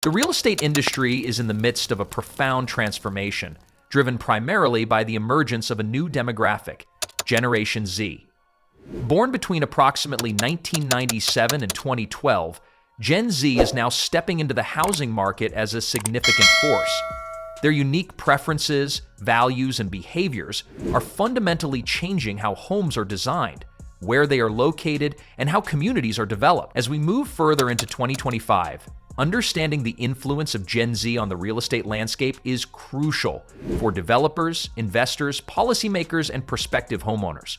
The real estate industry is in the midst of a profound transformation, driven primarily by the emergence of a new demographic, Generation Z. Born between approximately 1997 and 2012, Gen Z is now stepping into the housing market as a significant force. Their unique preferences, values, and behaviors are fundamentally changing how homes are designed, where they are located, and how communities are developed. As we move further into 2025, understanding the influence of Gen Z on the real estate landscape is crucial for developers, investors, policymakers, and prospective homeowners.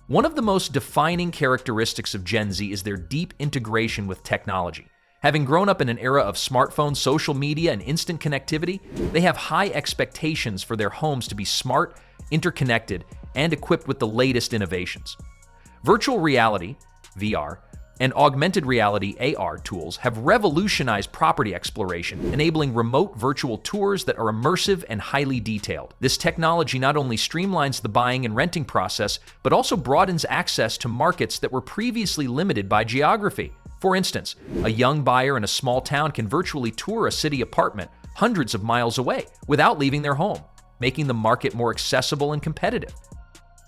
One of the most defining characteristics of Gen Z is their deep integration with technology. Having grown up in an era of smartphones, social media, and instant connectivity, they have high expectations for their homes to be smart, interconnected, and equipped with the latest innovations. Virtual reality, VR, and augmented reality, AR, tools have revolutionized property exploration, enabling remote virtual tours that are immersive and highly detailed. This technology not only streamlines the buying and renting process, but also broadens access to markets that were previously limited by geography. For instance, a young buyer in a small town can virtually tour a city apartment hundreds of miles away without leaving their home, making the market more accessible and competitive.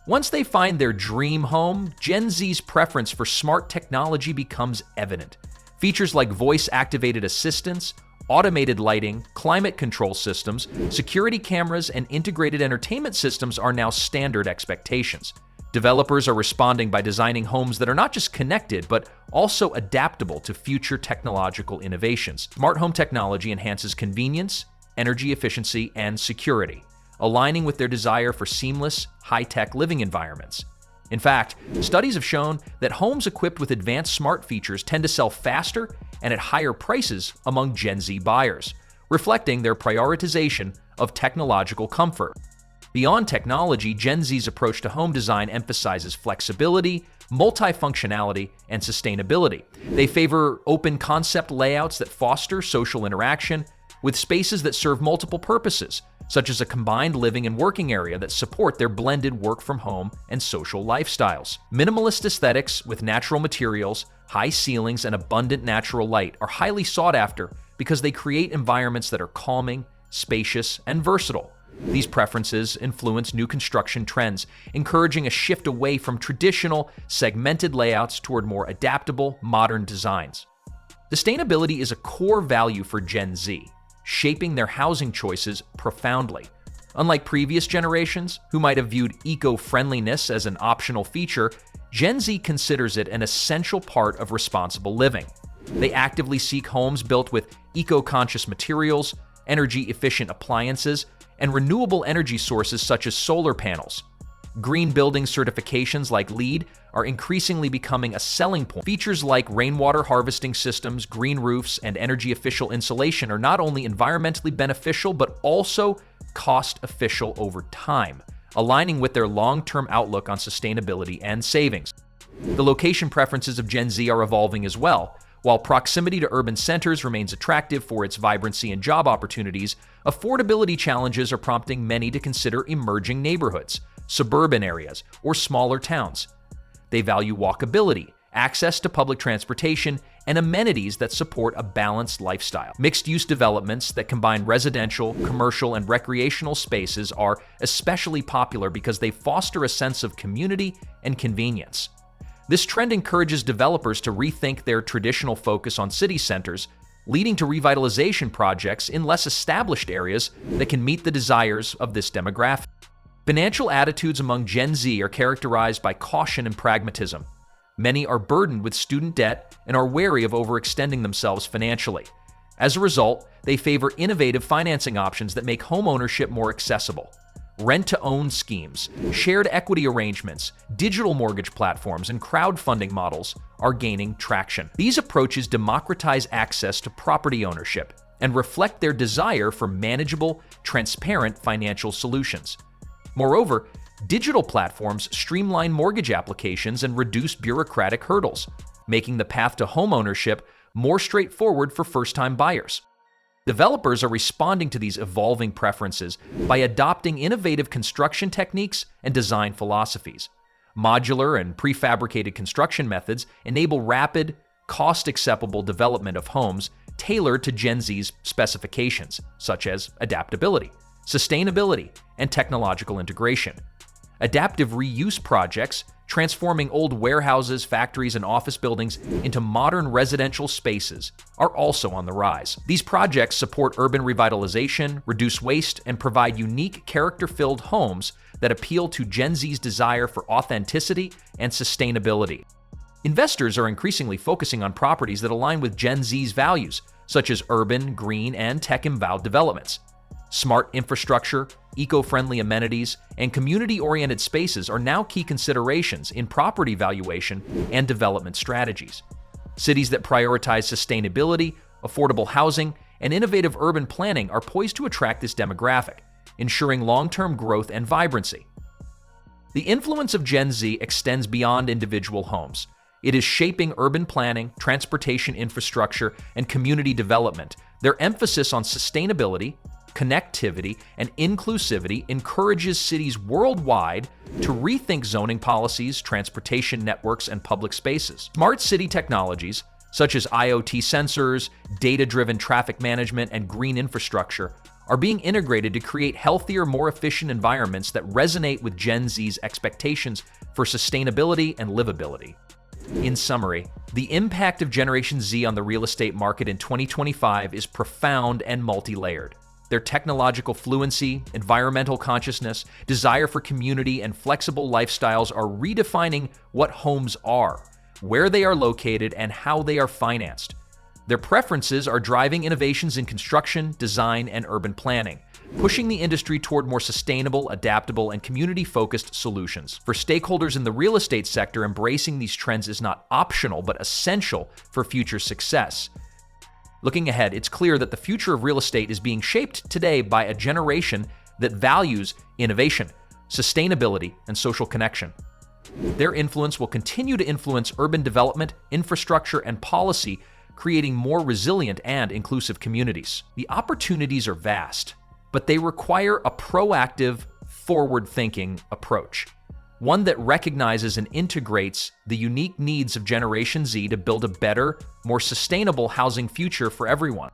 Once they find their dream home, Gen Z's preference for smart technology becomes evident. Features like voice-activated assistants, automated lighting, climate control systems, security cameras, and integrated entertainment systems are now standard expectations. Developers are responding by designing homes that are not just connected, but also adaptable to future technological innovations. Smart home technology enhances convenience, energy efficiency, and security, aligning with their desire for seamless, high-tech living environments. In fact, studies have shown that homes equipped with advanced smart features tend to sell faster and at higher prices among Gen Z buyers, reflecting their prioritization of technological comfort. Beyond technology, Gen Z's approach to home design emphasizes flexibility, multifunctionality, and sustainability. They favor open concept layouts that foster social interaction, with spaces that serve multiple purposes, such as a combined living and working area that support their blended work-from-home and social lifestyles. Minimalist aesthetics with natural materials, high ceilings, and abundant natural light are highly sought after because they create environments that are calming, spacious, and versatile. These preferences influence new construction trends, encouraging a shift away from traditional, segmented layouts toward more adaptable, modern designs. Sustainability is a core value for Gen Z, shaping their housing choices profoundly. Unlike previous generations, who might have viewed eco-friendliness as an optional feature, Gen Z considers it an essential part of responsible living. They actively seek homes built with eco-conscious materials, energy-efficient appliances, and renewable energy sources such as solar panels. Green building certifications like LEED are increasingly becoming a selling point. Features like rainwater harvesting systems, green roofs, and energy-efficient insulation are not only environmentally beneficial but also cost-efficient over time, aligning with their long-term outlook on sustainability and savings. The location preferences of Gen Z are evolving as well. While proximity to urban centers remains attractive for its vibrancy and job opportunities, affordability challenges are prompting many to consider emerging neighborhoods, suburban areas, or smaller towns. They value walkability, access to public transportation, and amenities that support a balanced lifestyle. Mixed-use developments that combine residential, commercial, and recreational spaces are especially popular because they foster a sense of community and convenience. This trend encourages developers to rethink their traditional focus on city centers, leading to revitalization projects in less established areas that can meet the desires of this demographic. Financial attitudes among Gen Z are characterized by caution and pragmatism. Many are burdened with student debt and are wary of overextending themselves financially. As a result, they favor innovative financing options that make homeownership more accessible. Rent-to-own schemes, shared equity arrangements, digital mortgage platforms, and crowdfunding models are gaining traction. These approaches democratize access to property ownership and reflect their desire for manageable, transparent financial solutions. Moreover, digital platforms streamline mortgage applications and reduce bureaucratic hurdles, making the path to homeownership more straightforward for first-time buyers. Developers are responding to these evolving preferences by adopting innovative construction techniques and design philosophies. Modular and prefabricated construction methods enable rapid, cost-acceptable development of homes tailored to Gen Z's specifications, such as adaptability, sustainability, and technological integration. Adaptive reuse projects, transforming old warehouses, factories, and office buildings into modern residential spaces, are also on the rise. These projects support urban revitalization, reduce waste, and provide unique, character-filled homes that appeal to Gen Z's desire for authenticity and sustainability. Investors are increasingly focusing on properties that align with Gen Z's values, such as urban, green, and tech-empowered developments. Smart infrastructure, eco-friendly amenities, and community-oriented spaces are now key considerations in property valuation and development strategies. Cities that prioritize sustainability, affordable housing, and innovative urban planning are poised to attract this demographic, ensuring long-term growth and vibrancy. The influence of Gen Z extends beyond individual homes. It is shaping urban planning, transportation infrastructure, and community development. Their emphasis on sustainability, connectivity, and inclusivity encourages cities worldwide to rethink zoning policies, transportation networks, and public spaces. Smart city technologies, such as IoT sensors, data-driven traffic management, and green infrastructure, are being integrated to create healthier, more efficient environments that resonate with Gen Z's expectations for sustainability and livability. In summary, the impact of Generation Z on the real estate market in 2025 is profound and multi-layered. Their technological fluency, environmental consciousness, desire for community, and flexible lifestyles are redefining what homes are, where they are located, and how they are financed. Their preferences are driving innovations in construction, design, and urban planning, pushing the industry toward more sustainable, adaptable, and community-focused solutions. For stakeholders in the real estate sector, embracing these trends is not optional but essential for future success. Looking ahead, it's clear that the future of real estate is being shaped today by a generation that values innovation, sustainability, and social connection. Their influence will continue to influence urban development, infrastructure, and policy, creating more resilient and inclusive communities. The opportunities are vast, but they require a proactive, forward-thinking approach. One that recognizes and integrates the unique needs of Generation Z to build a better, more sustainable housing future for everyone.